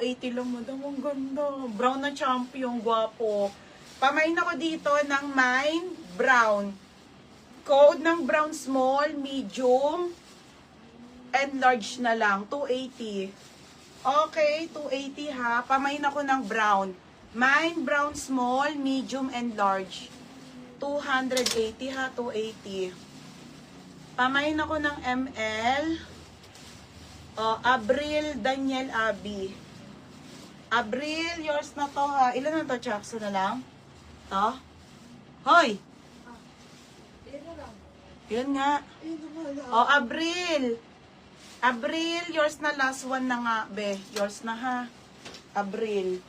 280 lang, madam. Ang ganda. Brown na champion, gwapo. Pamain ako dito ng mine brown. Code ng brown small, medium, and large na lang. 280. Okay, 280 ha. Pamain ako ng brown. Mine brown small, medium, and large. 280 ha, 280. Pamain ako ng ML. Abril Daniel Abi. Abril, yours na to ha. Ilan na to, Jackson na lang? To? Hoy! Ilan nga? Abril. Abril, yours na, last one na nga, be. Yours na ha. Abril.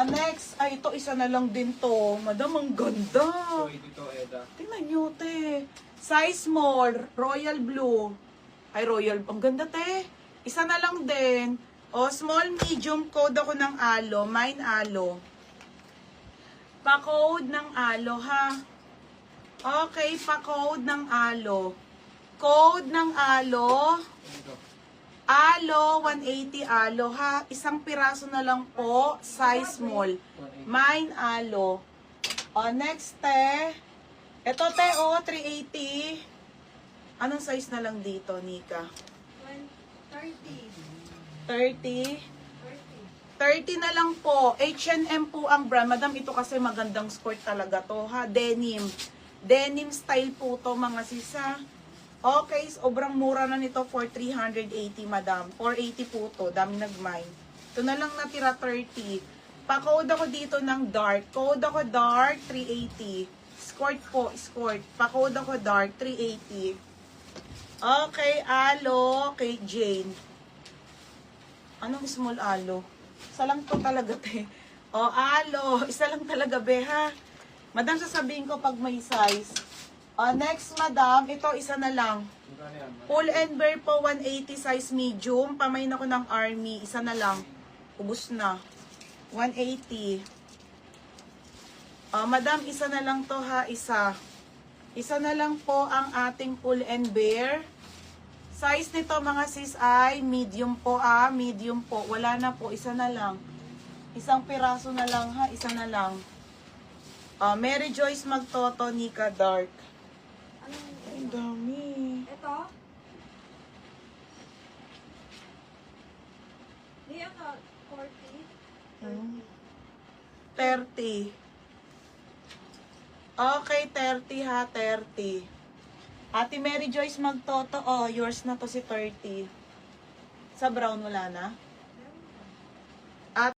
Next, ay ito isa na lang din to. Madam, ang ganda. Dito, Eda. Tingnan nyo, te. Size small, royal blue. Ay, royal, ang ganda, te. Isa na lang din. Small, medium, code ako ng alo. Mine alo. Pa-code ng alo, ha. Okay, pa-code ng alo. Code ng alo. Alo, 180 alo, ha. Isang piraso na lang po, size small. Mine alo. Next, te. Ito, te, 380. Anong size na lang dito, Nika? 30. 30 na lang po. H&M po ang brand. Madam, ito kasi magandang skirt talaga to, ha. Denim. Denim style po to, mga sisa. Okay, sobrang mura na nito for 380, madam. 480 po to. Dami nag-mine. Ito na lang natira 30. Pa-code ako dito ng dark. Code ako dark, 380. Skirt po, skirt. Pa-code ako dark, 380. Okay, alo, kay Jane. Anong small alo? Isa lang to talaga, te. Alo. Isa lang talaga, be, ha? Madam, sasabihin ko pag may size. Next, madam. Ito, isa na lang. Pull and bear po, 180 size medium. Pamain ako ng army. Isa na lang. Ubus na. 180. Madam, isa na lang to, ha? Isa. Isa na lang po ang ating pull and bear. Size nito, mga sis, ay medium po, medium po. Wala na po, isa na lang. Isang piraso na lang, ha? Isa na lang. Mary Joyce Magtoto, Nika Dark. Ay, dami. Ito? Hindi ako 30. Okay, 30 ha, 30. Ate Mary Joyce Magtoto, yours na to si 30. Sa brown wala na?